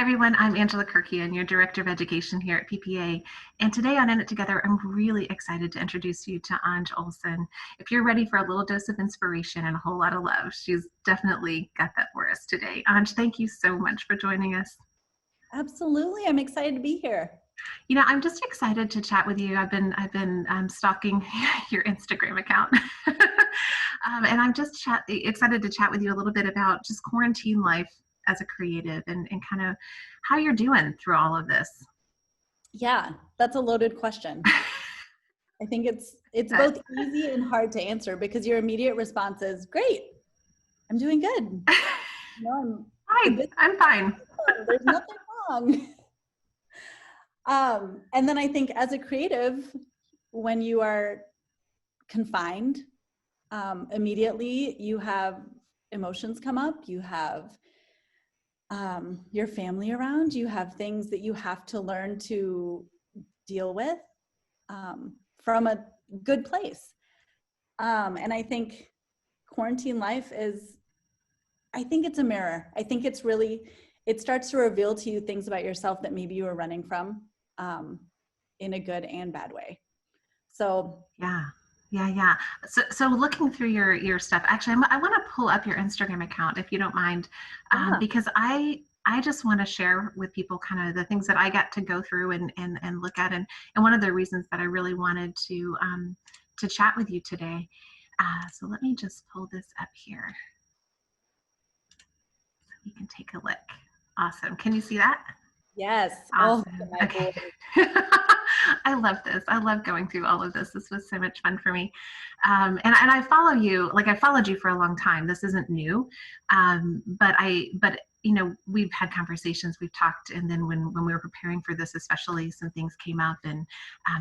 everyone, I'm Angela Kirkian, your Director of Education here at PPA. And today on In It Together, I'm really excited to introduce you to Anj Olson. If you're ready for a little dose of inspiration and a whole lot of love, she's definitely got that for us today. Anj, thank you so much for joining us. Absolutely, I'm excited to be here. You know, I'm just excited to chat with you. I've been stalking your Instagram account. And I'm just excited to chat with you a little bit about just quarantine life as a creative and kind of how you're doing through all of this. Yeah, that's a loaded question. I think it's both easy and hard to answer because your immediate response is, great, I'm doing good. No, I'm fine. There's nothing wrong. And then I think as a creative, when you are confined, immediately you have emotions come up, you have your family around, you have things that you have to learn to deal with from a good place. And I think quarantine life I think it's a mirror. I think it starts to reveal to you things about yourself that maybe you were running from in a good and bad way. So yeah. So looking through your stuff, actually, I want to pull up your Instagram account if you don't mind, because I just want to share with people kind of the things that I got to go through and look at, and one of the reasons that I really wanted to chat with you today. So let me just pull this up here so you can take a look. Awesome. Can you see that? Yes. Awesome. Oh, okay. I love this. I love going through all of this. This was so much fun for me. And I follow you, like I followed you for a long time. This isn't new. But you know, we've had conversations, we've talked, and then when we were preparing for this, especially, some things came up, and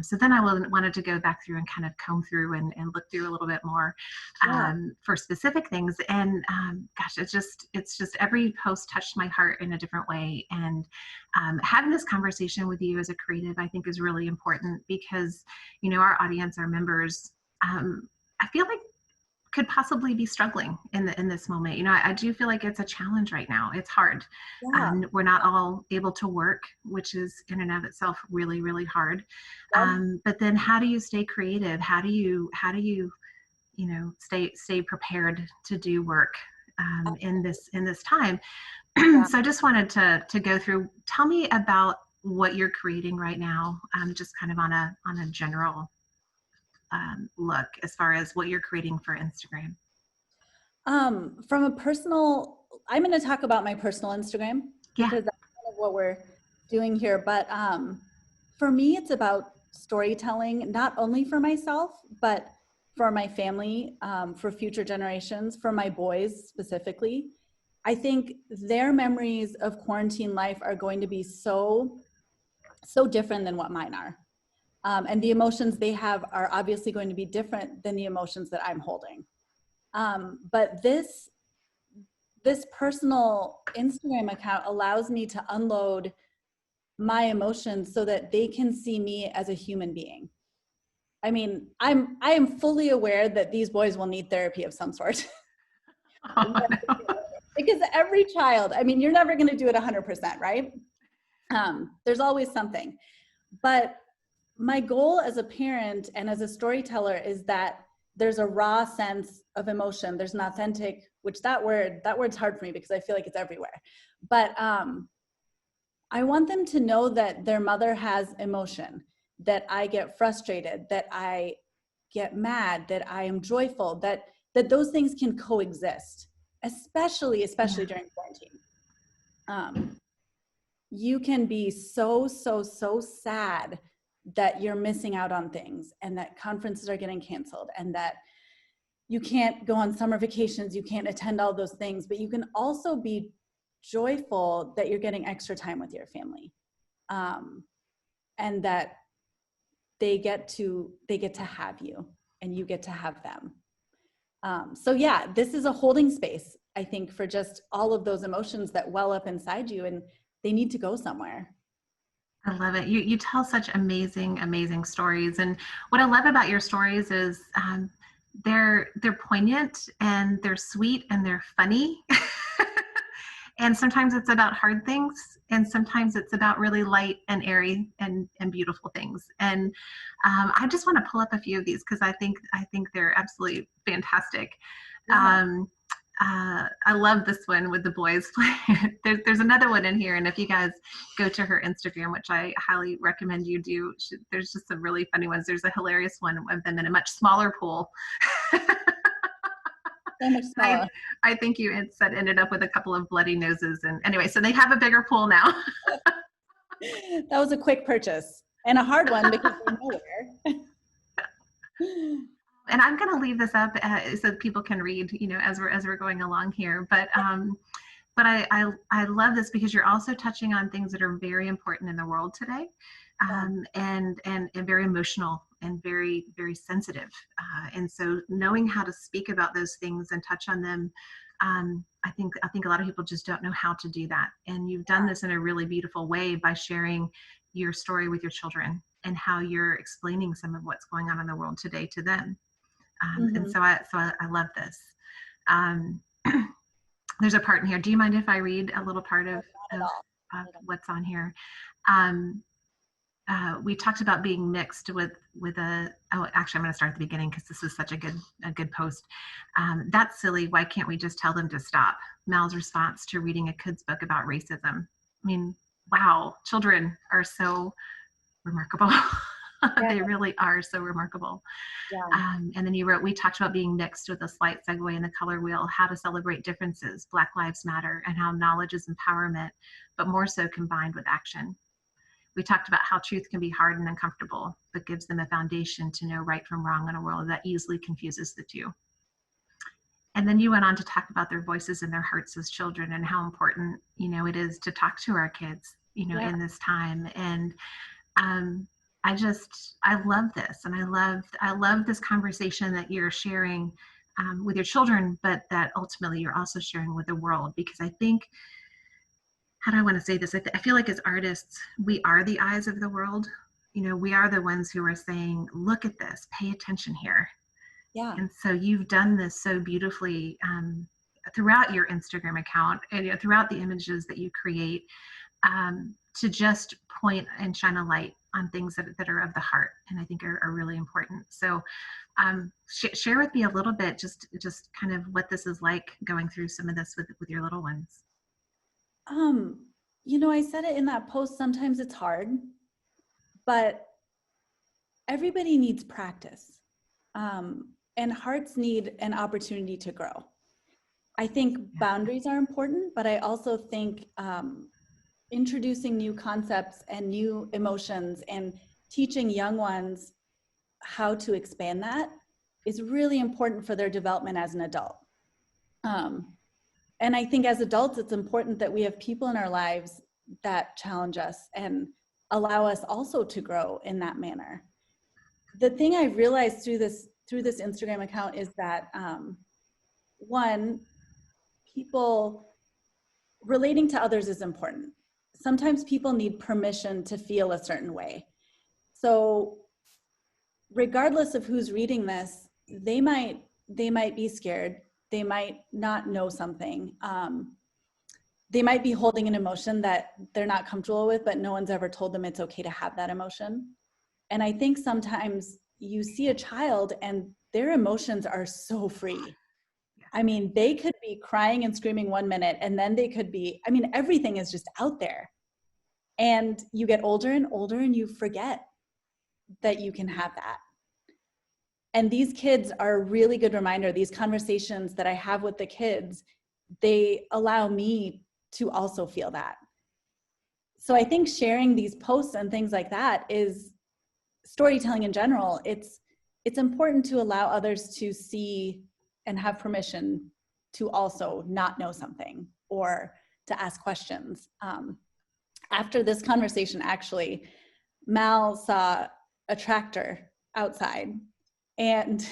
so then I wanted to go back through and kind of comb through and look through a little bit more for specific things. And gosh, it's just every post touched my heart in a different way. And having this conversation with you as a creative, I think, is really important because, you know, our audience, our members, I feel like could possibly be struggling in this moment. You know, I do feel like it's a challenge right now. It's hard. Yeah. We're not all able to work, which is in and of itself really, really hard. But then how do you stay creative? How do you, you know, stay prepared to do work in this time? So I just wanted to go through, tell me about what you're creating right now, just kind of on a general look as far as what you're creating for Instagram. From a personal, I'm going to talk about my personal Instagram because that's kind of what we're doing here. But for me, it's about storytelling, not only for myself, but for my family, for future generations, for my boys specifically. I think their memories of quarantine life are going to be so different than what mine are. And the emotions they have are obviously going to be different than the emotions that I'm holding. But this personal Instagram account allows me to unload my emotions so that they can see me as a human being. I mean, I am fully aware that these boys will need therapy of some sort. Oh, no. Because every child, I mean, you're never going to do it 100%, right? There's always something. But my goal as a parent and as a storyteller is that there's a raw sense of emotion. There's an authentic, which that word's hard for me because I feel like it's everywhere. But I want them to know that their mother has emotion, that I get frustrated, that I get mad, that I am joyful, that those things can coexist, especially during quarantine. You can be so sad that you're missing out on things and that conferences are getting canceled and that you can't go on summer vacations, you can't attend all those things, but you can also be joyful that you're getting extra time with your family, and that they get to have you and you get to have them. So yeah, this is a holding space, I think, for just all of those emotions that well up inside you and they need to go somewhere. I love it. You tell such amazing stories. And what I love about your stories is they're poignant and they're sweet and they're funny. And sometimes it's about hard things, and sometimes it's about really light and airy and beautiful things. And I just want to pull up a few of these because I think they're absolutely fantastic. Yeah. I love this one with the boys. There's another one in here, and if you guys go to her Instagram, which I highly recommend you do, there's just some really funny ones. There's a hilarious one of them in a much smaller pool. So much smaller. I think you had said ended up with a couple of bloody noses, and anyway, so they have a bigger pool now. That was a quick purchase and a hard one because we're nowhere. And I'm going to leave this up so people can read, as we're going along here. But I love this because you're also touching on things that are very important in the world today, and very emotional and very, very sensitive. And so knowing how to speak about those things and touch on them, I think a lot of people just don't know how to do that. And you've done this in a really beautiful way by sharing your story with your children and how you're explaining some of what's going on in the world today to them. And so I love this. There's a part in here. Do you mind if I read a little part of what's on here? We talked about being mixed with actually I'm going to start at the beginning because this is such a good post. That's silly. Why can't we just tell them to stop? Mal's response to reading a kid's book about racism. I mean, wow, children are so remarkable. They really are so remarkable. Yeah. And then you wrote, we talked about being mixed with a slight segue in the color wheel, how to celebrate differences, Black Lives Matter, and how knowledge is empowerment, but more so combined with action. We talked about how truth can be hard and uncomfortable, but gives them a foundation to know right from wrong in a world that easily confuses the two. And then you went on to talk about their voices and their hearts as children and how important, it is to talk to our kids, in this time. And I love this, and I love this conversation that you're sharing with your children, but that ultimately you're also sharing with the world, because I think, how do I want to say this? I feel like as artists, we are the eyes of the world. We are the ones who are saying, look at this, pay attention here. Yeah. And so you've done this so beautifully throughout your Instagram account and throughout the images that you create, to just point and shine a light on things that are of the heart, and I think are really important. So share with me a little bit, just kind of what this is like going through some of this with your little ones. I said it in that post, sometimes it's hard, but everybody needs practice. And hearts need an opportunity to grow. I think boundaries are important, but I also think introducing new concepts and new emotions and teaching young ones how to expand that is really important for their development as an adult. And I think as adults, it's important that we have people in our lives that challenge us and allow us also to grow in that manner. The thing I realized through this Instagram account is that, one, people relating to others is important. Sometimes people need permission to feel a certain way. So regardless of who's reading this, they might be scared. They might not know something. They might be holding an emotion that they're not comfortable with, but no one's ever told them it's okay to have that emotion. And I think sometimes you see a child and their emotions are so free. I mean, they could be crying and screaming 1 minute, and then they could be, everything is just out there. And you get older and older and you forget that you can have that. And these kids are a really good reminder. These conversations that I have with the kids, they allow me to also feel that. So I think sharing these posts and things like that is storytelling in general. It's important to allow others to see and have permission to also not know something or to ask questions. After this conversation, actually, Mal saw a tractor outside, and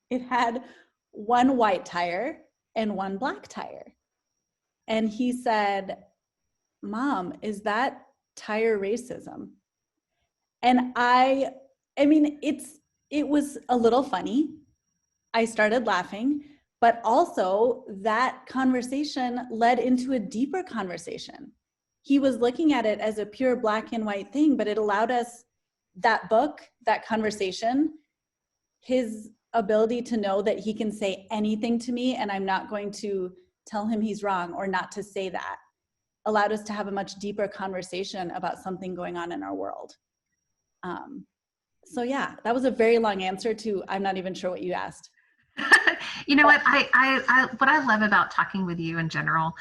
it had one white tire and one black tire. And he said, "Mom, is that tire racism?" And it was a little funny. I started laughing, But also that conversation led into a deeper conversation. He was looking at it as a pure black and white thing, but it allowed us, that book, that conversation, his ability to know that he can say anything to me and I'm not going to tell him he's wrong or not to say that, allowed us to have a much deeper conversation about something going on in our world. So yeah, that was a very long answer to, I'm not even sure what you asked. You know what what I love about talking with you in general,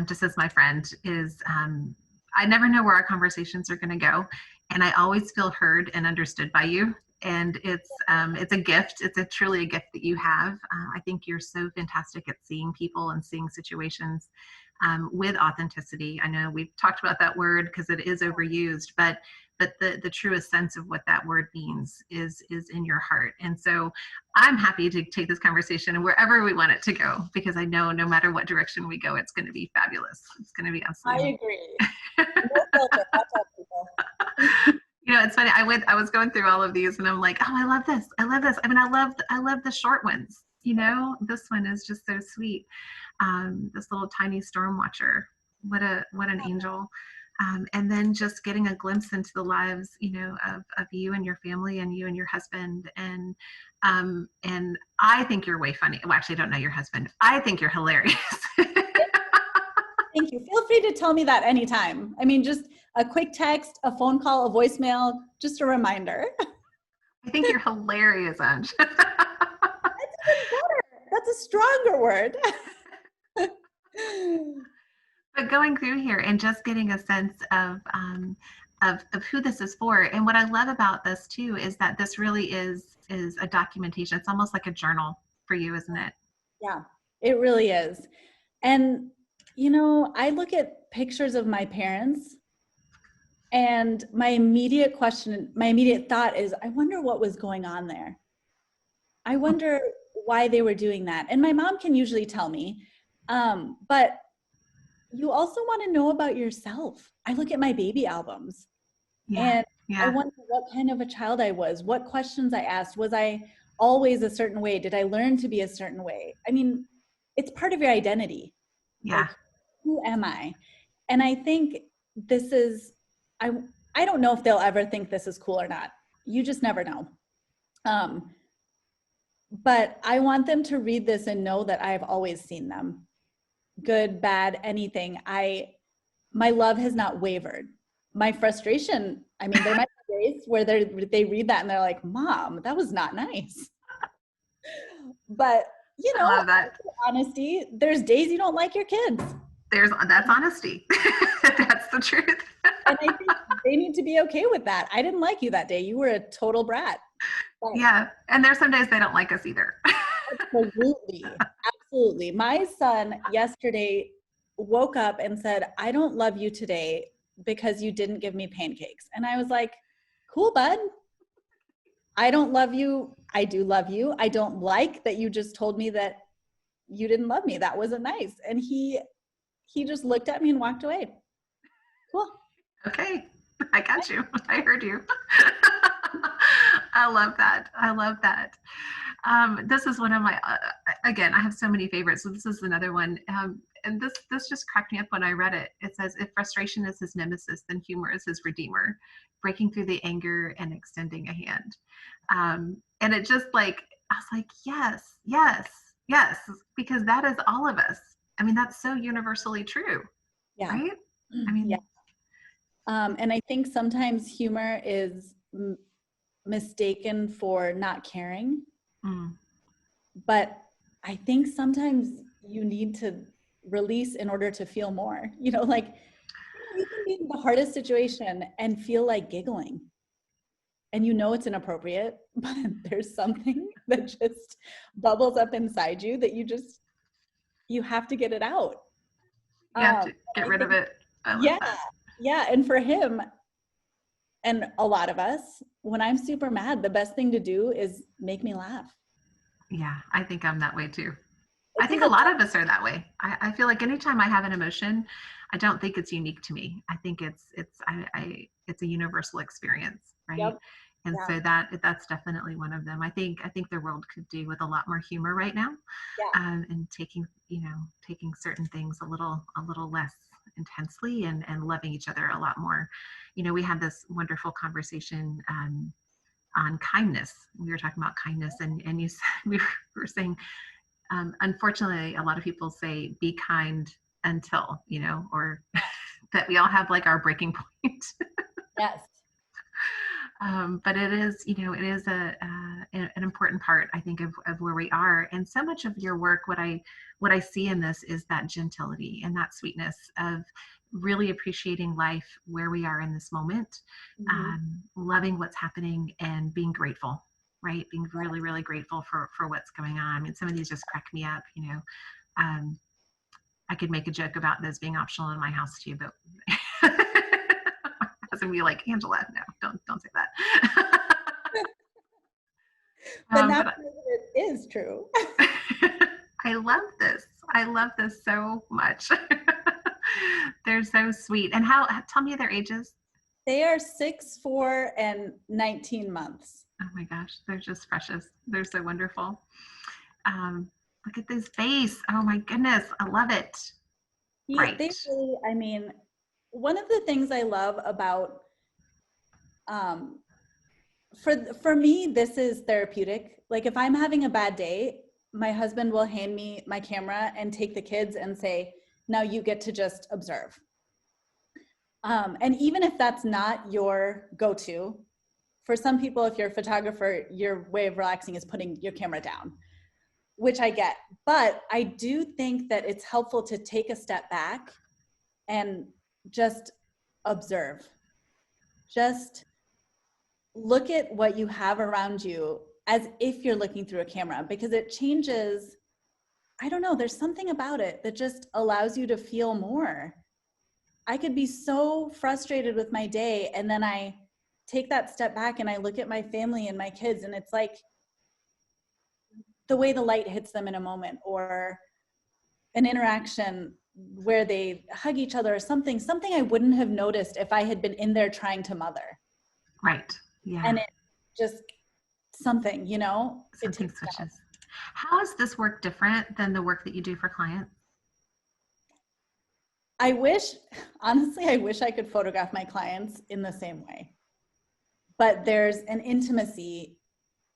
just as my friend, is I never know where our conversations are going to go, and I always feel heard and understood by you. And it's a gift. It's truly a gift that you have. I think you're so fantastic at seeing people and seeing situations with authenticity. I know we've talked about that word because it is overused, but the truest sense of what that word means is in your heart. And so I'm happy to take this conversation and wherever we want it to go, because I know no matter what direction we go, it's going to be fabulous. It's going to be absolutely. I agree. No filter. That's all, people. You know, it's funny. I was going through all of these, and I'm like, oh, I love this. I love this. I mean, I love the short ones. You know, this one is just so sweet. This little tiny storm watcher. What an angel. And then just getting a glimpse into the lives, you know, of you and your family and you and your husband. And I think you're way funny. Well, actually, I don't know your husband. I think you're hilarious. Thank you. Feel free to tell me that anytime. I mean, just a quick text, a phone call, a voicemail, just a reminder. I think you're hilarious, Anj. That's even better. That's a stronger word. But going through here and just getting a sense of who this is for. And what I love about this too is that this really is a documentation. It's almost like a journal for you, isn't it? Yeah, it really is. And you know, I look at pictures of my parents and my immediate thought is, I wonder what was going on there. I wonder why they were doing that. And my mom can usually tell me, but you also want to know about yourself. I look at my baby albums and I wonder what kind of a child I was, what questions I asked. Was I always a certain way? Did I learn to be a certain way? I mean, it's part of your identity. Yeah. Like, who am I? And I think this is, I don't know if they'll ever think this is cool or not. You just never know. But I want them to read this and know that I've always seen them. Good, bad, anything. My love has not wavered. My frustration, I mean, there might be days where they read that and they're like, Mom, that was not nice. But you know, I love that. Honesty, there's days you don't like your kids. That's honesty. That's the truth. And I think they need to be okay with that. I didn't like you that day. You were a total brat. But yeah. And there's some days they don't like us either. Absolutely. Absolutely. My son yesterday woke up and said, I don't love you today because you didn't give me pancakes. And I was like, cool, bud. I don't love you. I do love you. I don't like that you just told me that you didn't love me. That wasn't nice. And he just looked at me and walked away. Cool. Okay. I got you. I heard you. I love that. I love that. This is one of my, again, I have so many favorites. So this is another one. And this just cracked me up when I read it. It says, if frustration is his nemesis, then humor is his redeemer, breaking through the anger and extending a hand. And it just like, I was like, yes, yes, yes, because that is all of us. I mean, that's so universally true. Yeah. Right? I mean, yeah. And I think sometimes humor is mistaken for not caring. But I think sometimes you need to release in order to feel more. You know, like you can be in the hardest situation and feel like giggling. And you know it's inappropriate, but there's something that just bubbles up inside you that you have to get it out. You have to get rid of it. Yeah. That. Yeah. And for him and a lot of us, when I'm super mad, the best thing to do is make me laugh. Yeah, I think I'm that way too. I think a lot of us are that way. I feel like anytime I have an emotion, I don't think it's unique to me. I think it's a universal experience, right? Yep. And Yeah. so that's definitely one of them. I think the world could do with a lot more humor right now, Yeah. and taking certain things a little less intensely, and loving each other a lot more. We had this wonderful conversation on kindness. We were talking about kindness, and you said, we were saying, unfortunately, a lot of people say be kind until, or that we all have like our breaking point. Yes. But it is an important part, I think, of where we are. And so much of your work, what I see in this is that gentility and that sweetness of really appreciating life where we are in this moment, Mm-hmm. loving what's happening and being grateful, right? Being really, really grateful for what's going on. I mean, some of these just crack me up. Um, I could make a joke about those being optional in my house too, but I was gonna be like, Angela, no, don't say that. But now But it is true. I love this. I love this so much. They're so sweet. And tell me their ages. They are 6, 4, and 19 months. Oh my gosh, they're just precious. They're so wonderful. Look at this face. Oh my goodness, I love it. They Right. really, I mean, one of the things I love about, for me, this is therapeutic. Like if I'm having a bad day, my husband will hand me my camera and take the kids and say, now you get to just observe. And even if that's not your go-to, for some people, if you're a photographer, your way of relaxing is putting your camera down, which I get. But I do think that it's helpful to take a step back and just observe. Just look at what you have around you as if you're looking through a camera, because it changes. I don't know, there's something about it that just allows you to feel more. I could be so frustrated with my day, and then I take that step back and I look at my family and my kids, and it's like the way the light hits them in a moment, or an interaction where they hug each other, or something I wouldn't have noticed if I had been in there trying to mother. Right. Yeah. And it just something, it Something takes switches. down. How is this work different than the work that you do for clients? Honestly, I wish I could photograph my clients in the same way. But there's an intimacy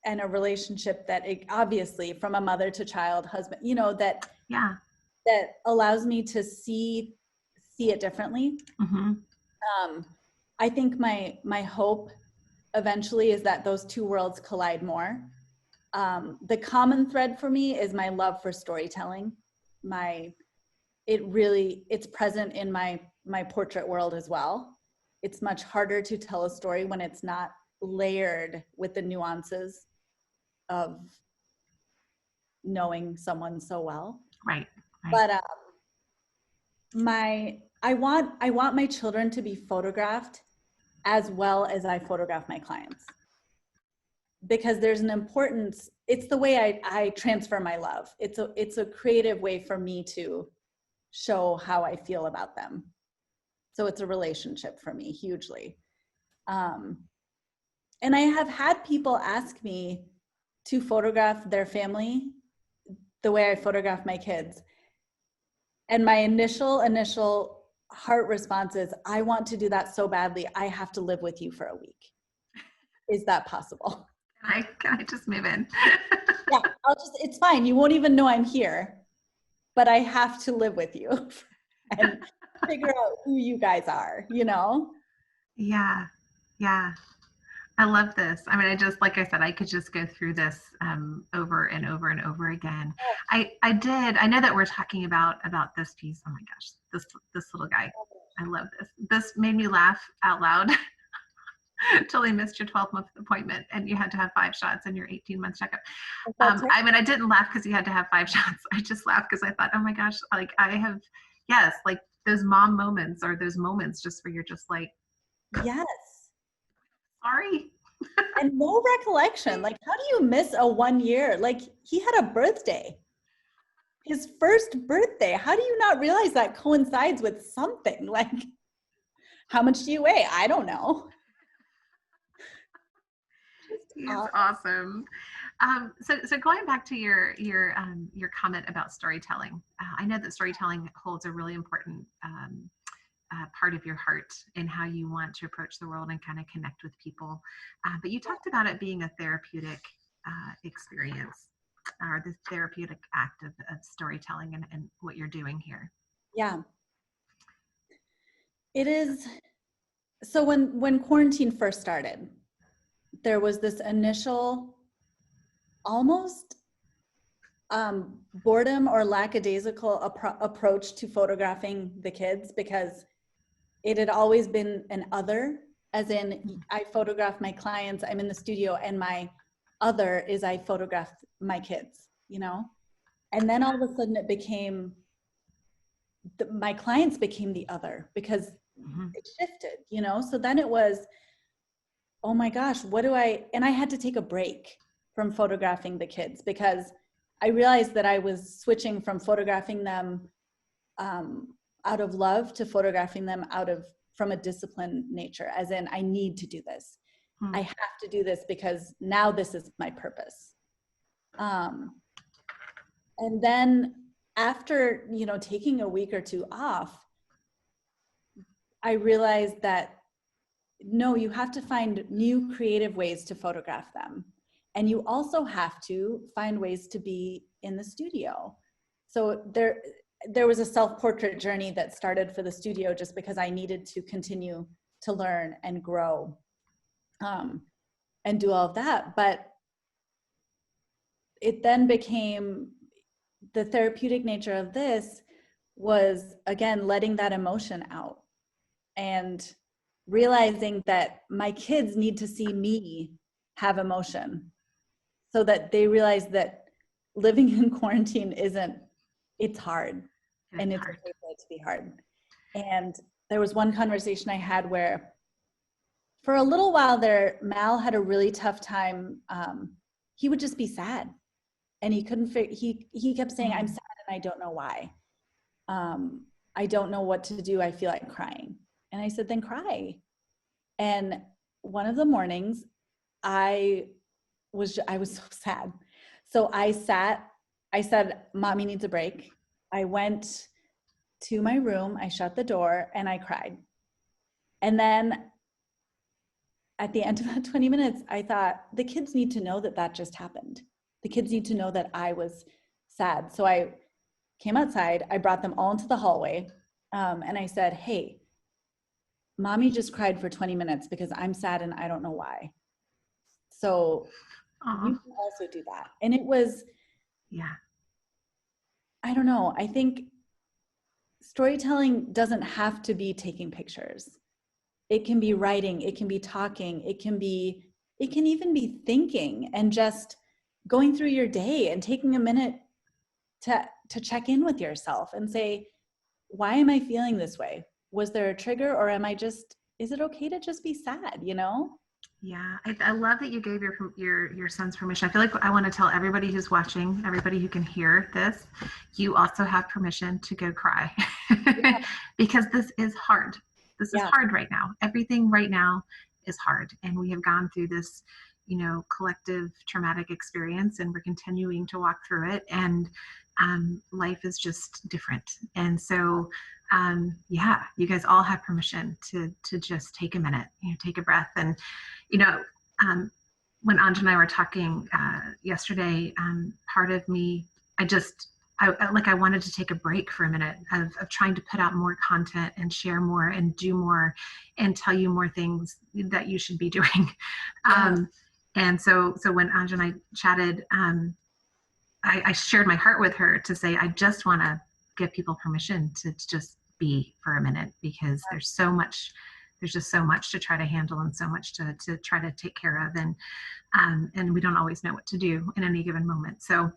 and a relationship that obviously, from a mother to child, husband, that Yeah. that allows me to see it differently. Mm-hmm. I think my hope eventually is that those two worlds collide more. The common thread for me is my love for storytelling. It's present in my portrait world as well. It's much harder to tell a story when it's not layered with the nuances of knowing someone so well. Right. But I want my children to be photographed as well as I photograph my clients, because there's an importance. It's the way I transfer my love. It's a creative way for me to show how I feel about them. So it's a relationship for me, hugely. And I have had people ask me to photograph their family the way I photograph my kids. And my initial heart response is, I want to do that so badly. I have to live with you for a week. Is that possible? Can I just move in? Yeah, it's fine. You won't even know I'm here, but I have to live with you and figure out who you guys are, Yeah. Yeah. I love this. I mean, like I said, I could just go through this over and over and over again. I know that we're talking about this piece. Oh my gosh, this little guy. I love this. This made me laugh out loud. Totally missed your 12-month appointment and you had to have 5 shots in your 18-month checkup. I mean, I didn't laugh because you had to have 5 shots. I just laughed because I thought, oh my gosh, like like those mom moments, or those moments just where you're just like, yes, sorry. and no recollection. Like, how do you miss a 1 year? Like, he had a birthday, his first birthday. How do you not realize that coincides with something? Like, how much do you weigh? I don't know. It's awesome. So going back to your comment about storytelling, I know that storytelling holds a really important part of your heart in how you want to approach the world and kind of connect with people. But you talked about it being a therapeutic experience, or the therapeutic act of storytelling and what you're doing here. Yeah, it is. So when quarantine first started, there was this initial almost boredom or lackadaisical approach to photographing the kids, because it had always been an other, as in I photograph my clients, I'm in the studio, and my other is I photograph my kids, you know? And then all of a sudden it became, my clients became the other, because it shifted, you know? So then it was, oh my gosh, and I had to take a break from photographing the kids, because I realized that I was switching from photographing them out of love to photographing them from a discipline nature, as in I need to do this. I have to do this because now this is my purpose. And then after, taking a week or two off, I realized that no, you have to find new creative ways to photograph them. And you also have to find ways to be in the studio. So there was a self-portrait journey that started for the studio, just because I needed to continue to learn and grow and do all of that. But it then became, the therapeutic nature of this was, again, letting that emotion out and realizing that my kids need to see me have emotion, so that they realize that living in quarantine it's hard. And it's okay for it to be hard. And there was one conversation I had where, for a little while there, Mal had a really tough time. He would just be sad, and he couldn't he kept saying, I'm sad and I don't know why. I don't know what to do. I feel like crying. And I said, then cry. And one of the mornings I was so sad. So I said, Mommy needs a break. I went to my room, I shut the door, and I cried. And then at the end of that 20 minutes, I thought, the kids need to know that just happened. The kids need to know that I was sad. So I came outside, I brought them all into the hallway, and I said, hey, Mommy just cried for 20 minutes because I'm sad and I don't know why. So you can also do that. And it was, I don't know, I think storytelling doesn't have to be taking pictures. It can be writing, it can be talking, it can even be thinking and just going through your day and taking a minute to check in with yourself and say, why am I feeling this way? Was there a trigger, or is it okay to just be sad, Yeah, I love that you gave your son's permission. I feel like I want to tell everybody who's watching, everybody who can hear this, you also have permission to go cry. Because this is hard. This is hard right now. Everything right now is hard. And we have gone through this, collective traumatic experience, and we're continuing to walk through it. And life is just different. And so, you guys all have permission to just take a minute, take a breath. And, when Anj and I were talking yesterday, part of me, I wanted to take a break for a minute of trying to put out more content and share more and do more and tell you more things that you should be doing. And so when Anj and I chatted, I shared my heart with her to say, I just want to give people permission to just be for a minute, because there's just so much to try to handle and so much to try to take care of. And we don't always know what to do in any given moment. So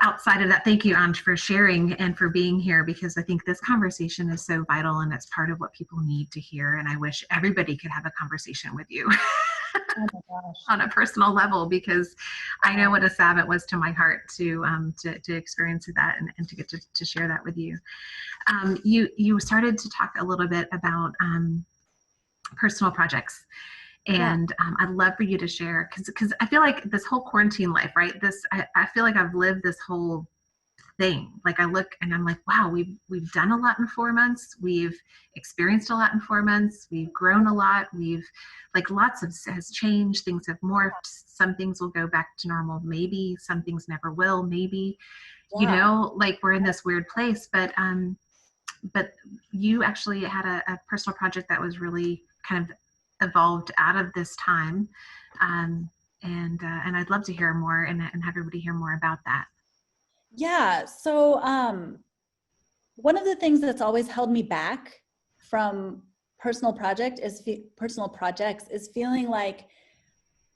outside of that, thank you, Anj, for sharing and for being here, because I think this conversation is so vital and it's part of what people need to hear. And I wish everybody could have a conversation with you. Oh my gosh. On a personal level, because I know what a salve it was to my heart to experience that and to get to share that with you. You started to talk a little bit about personal projects, Yeah. And I'd love for you to share, because I feel like this whole quarantine life, right? I feel like I've lived this whole thing. Like I look and I'm like, wow, we've done a lot in 4 months. We've experienced a lot in 4 months. We've grown a lot. We've like lots of has changed. Things have morphed. Some things will go back to normal. Maybe some things never will. Maybe, Yeah. like we're in this weird place. But you actually had a personal project that was really kind of evolved out of this time. And I'd love to hear more and have everybody hear more about that. Yeah. So, one of the things that's always held me back from personal projects is feeling like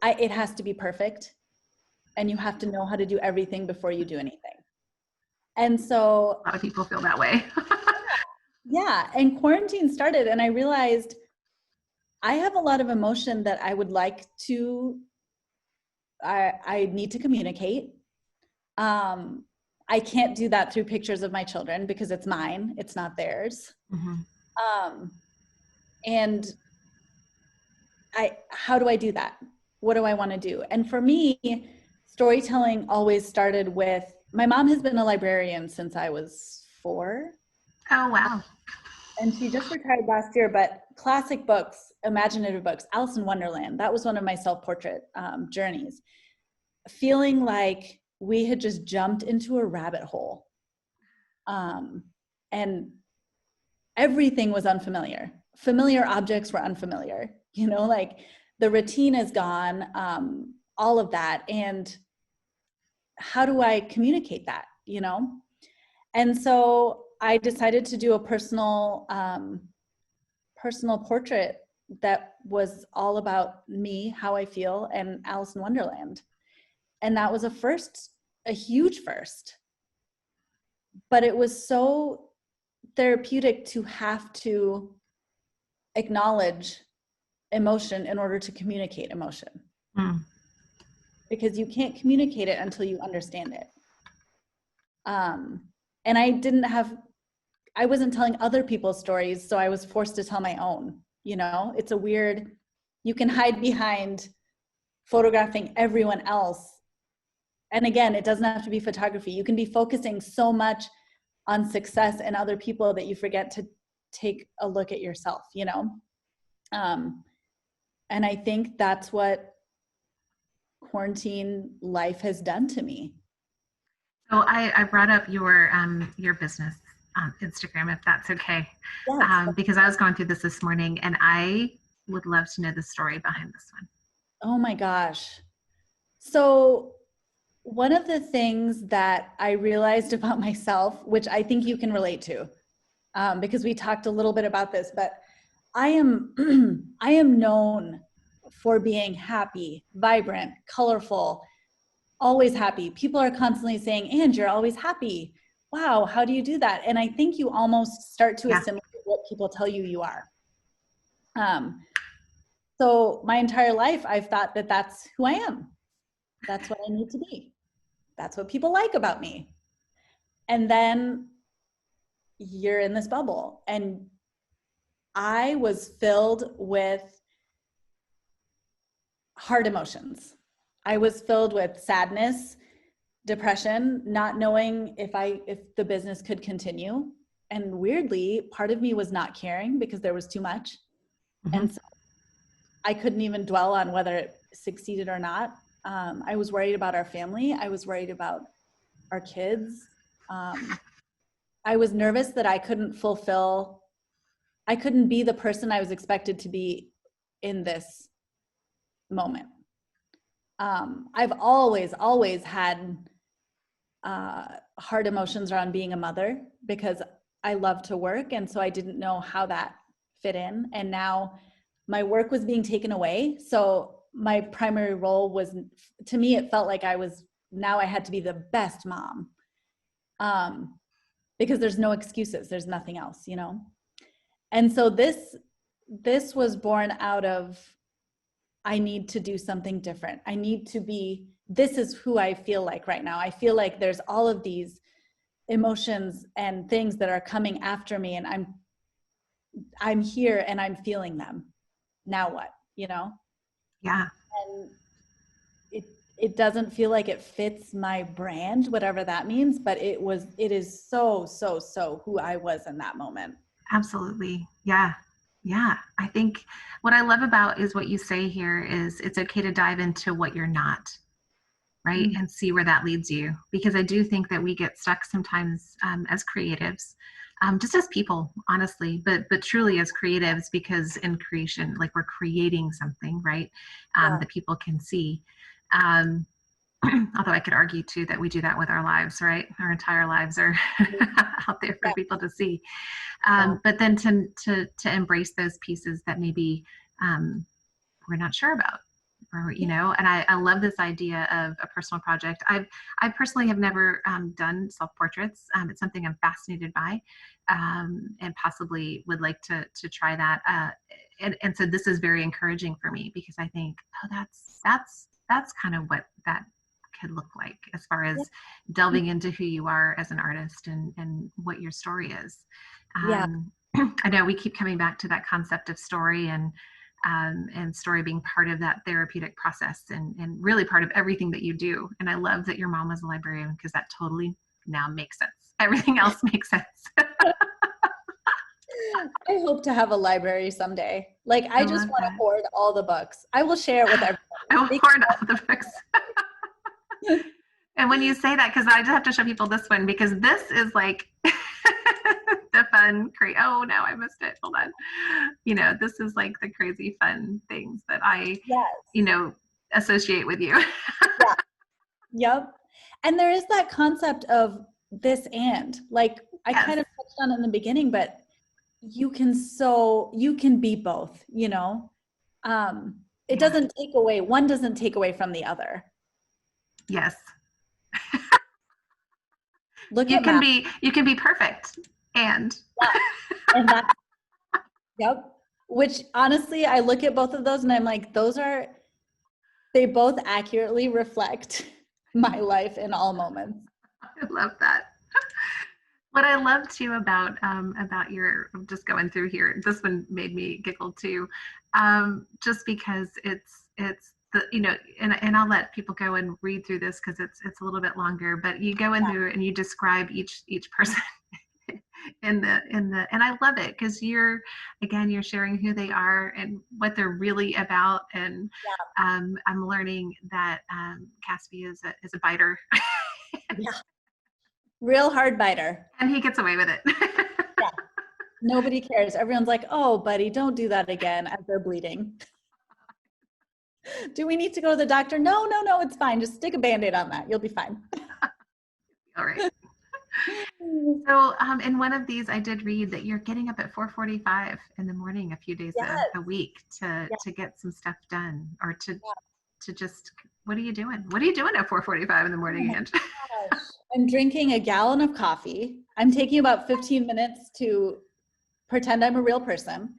it has to be perfect and you have to know how to do everything before you do anything. And so, A lot of people feel that way. yeah, and quarantine started and I realized I have a lot of emotion that I would like to, I need to communicate. Um, I can't do that through pictures of my children because it's mine, it's not theirs. Mm-hmm. Um, and how do I do that? What do I want to do? And for me, storytelling always started with, my mom has been a librarian since I was 4. Oh, wow. And she just retired last year, but classic books, imaginative books, Alice in Wonderland, that was one of my self-portrait journeys. Feeling like we had just jumped into a rabbit hole. And everything was unfamiliar. Familiar objects were unfamiliar, like the routine is gone, all of that. And how do I communicate that, And so I decided to do a personal portrait that was all about me, how I feel, and Alice in Wonderland. And that was a huge first. But it was so therapeutic to have to acknowledge emotion in order to communicate emotion. Mm. Because you can't communicate it until you understand it. And I wasn't telling other people's stories, so I was forced to tell my own. It's a weird, you can hide behind photographing everyone else. And again, it doesn't have to be photography. You can be focusing so much on success and other people that you forget to take a look at yourself, and I think that's what quarantine life has done to me. So I brought up your business on Instagram, if that's okay, Yes. because I was going through this morning, and I would love to know the story behind this one. Oh my gosh. So one of the things that I realized about myself, which I think you can relate to, because we talked a little bit about this, but I am I am known for being happy, vibrant, colorful, always happy. People are constantly saying, "Anj, you're always happy. Wow, how do you do that?" And I think you almost start to Yeah. assimilate what people tell you you are. So my entire life, I've thought that that's who I am. That's what I need to be. That's what people like about me. And then you're in this bubble. And I was filled with hard emotions. I was filled with sadness, depression, not knowing if the business could continue. And weirdly, part of me was not caring because there was too much. Mm-hmm. And so I couldn't even dwell on whether it succeeded or not. I was worried about our family. I was worried about our kids. I was nervous that I couldn't be the person I was expected to be in this moment. I've always had hard emotions around being a mother because I love to work. And so I didn't know how that fit in. And now my work was being taken away. So my primary role was, to me, it felt like I had to be the best mom. Because there's no excuses. There's nothing else, And so this was born out of, I need to do something different. This is who I feel like right now. I feel like there's all of these emotions and things that are coming after me, and I'm here and I'm feeling them. Now what, Yeah. And it doesn't feel like it fits my brand, whatever that means, but it is so who I was in that moment. Absolutely. Yeah. Yeah. I think what I love about is what you say here is it's okay to dive into what you're not, right? Mm. And see where that leads you. Because I do think that we get stuck sometimes as creatives, just as people, honestly, but truly as creatives, because in creation, like we're creating something, right? Yeah. That people can see. Um, although I could argue too that we do that with our lives, right? Our entire lives are out there for Yeah. people to see. Yeah. But then to embrace those pieces that maybe um, we're not sure about, or you know. And I love this idea of a personal project. I personally have never done self portraits. It's something I'm fascinated by, and possibly would like to try that. And so this is very encouraging for me because I think, oh, that's kind of what that could look like as far Yeah. as delving into who you are as an artist and what your story is. Yeah. I know we keep coming back to that concept of story and story being part of that therapeutic process and really part of everything that you do. And I love that your mom was a librarian because that totally now makes sense. Everything else makes sense. I hope to have a library someday. Like, I I just love want to that. hoard all the books. I will share it with I will everybody. hoard all the books. And when you say that, because I just have to show people this one because this is like the fun, oh no, I missed it. Hold on. You know, this is like the crazy fun things that I, Yes. you know, associate with you. Yeah. Yep. And there is that concept of this and like I Yes. kind of touched on it in the beginning, but you can be both, you know. It Yeah. doesn't take away, one doesn't take away from the other. Yes. Look at math. You can be perfect. And Yeah. And that, yep. Which honestly, I look at both of those and I'm like, they both accurately reflect my life in all moments. I love that. What I love too about your just going through here, this one made me giggle too, just because it's the you know, and I'll let people go and read through this because it's a little bit longer, but you go in Yeah. through and you describe each person in the and I love it because you're sharing who they are and what they're really about, and I'm learning that Caspi is a biter. Yeah. Real hard biter. And he gets away with it. Yeah. Nobody cares. Everyone's like, oh, buddy, don't do that again as they're bleeding. Do we need to go to the doctor? No, it's fine. Just stick a Band-Aid on that. You'll be fine. All right. So in one of these, I did read that you're getting up at 4:45 in the morning a few days Yes. a week Yeah. to get some stuff done, or to just what are you doing? What are you doing at 4:45 in the morning, Ange? Gosh. I'm drinking a gallon of coffee. I'm taking about 15 minutes to pretend I'm a real person.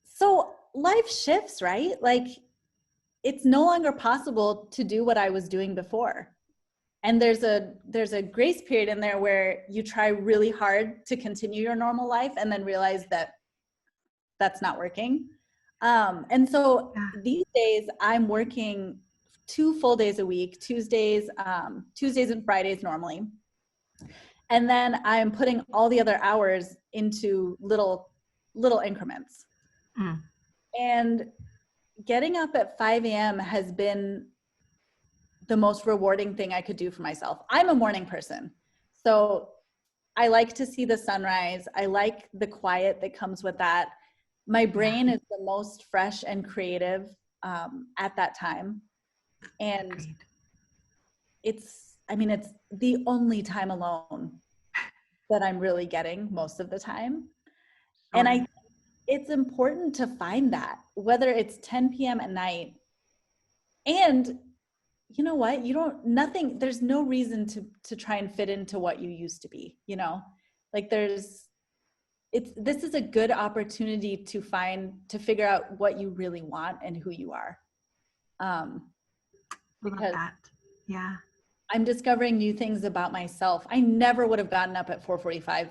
So life shifts, right? Like it's no longer possible to do what I was doing before. And there's a grace period in there where you try really hard to continue your normal life and then realize that that's not working. And so Yeah. these days I'm working 2 full days a week, Tuesdays and Fridays normally. And then I'm putting all the other hours into little increments. Mm. And getting up at 5 a.m. has been the most rewarding thing I could do for myself. I'm a morning person. So I like to see the sunrise. I like the quiet that comes with that. My brain is the most fresh and creative at that time. And Agreed. it's the only time alone that I'm really getting most of the time. Sure. And it's important to find that, whether it's 10 p.m. at night. And you know what? There's no reason to try and fit into what you used to be, you know? Like this is a good opportunity to figure out what you really want and who you are. Because Love that. Yeah. I'm discovering new things about myself. I never would have gotten up at 4:45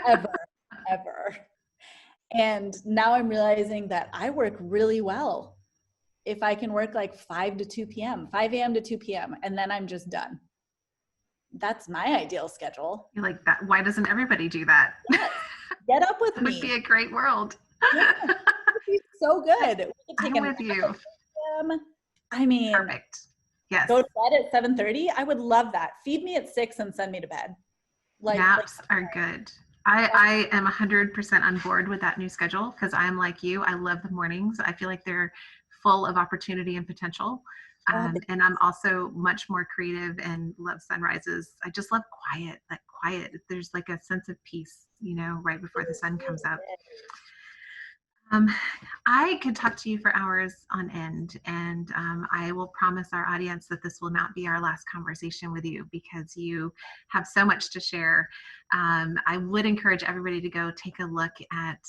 ever. And now I'm realizing that I work really well if I can work like 5 to 2 p.m., 5 a.m. to 2 p.m., and then I'm just done. That's my ideal schedule. You're like that. Why doesn't everybody do that? Yes. Get up with It me. would be a great world. Yeah, it would be so good. We could take I'm a with nap you. at 6 a.m. I mean, Perfect. Yes. go to bed at 7:30. I would love that. Feed me at 6 and send me to bed. Naps are good. I am 100% on board with that new schedule because I'm like you. I love the mornings. I feel like they're full of opportunity and potential. And I'm also much more creative and love sunrises. I just love quiet, like quiet. There's like a sense of peace, you know, right before the sun comes up. I could talk to you for hours on end, and I will promise our audience that this will not be our last conversation with you because you have so much to share. I would encourage everybody to go take a look at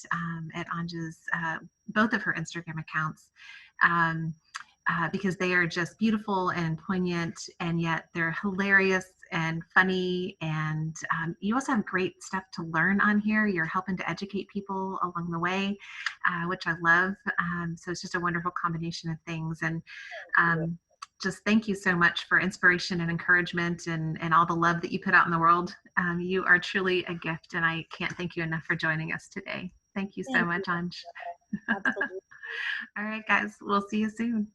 Anj's both of her Instagram accounts. Because they are just beautiful and poignant, and yet they're hilarious and funny. And you also have great stuff to learn on here. You're helping to educate people along the way, which I love. So it's just a wonderful combination of things. And just thank you so much for inspiration and encouragement and all the love that you put out in the world. You are truly a gift, and I can't thank you enough for joining us today. Thank you so much, Anj. Absolutely. All right, guys, we'll see you soon.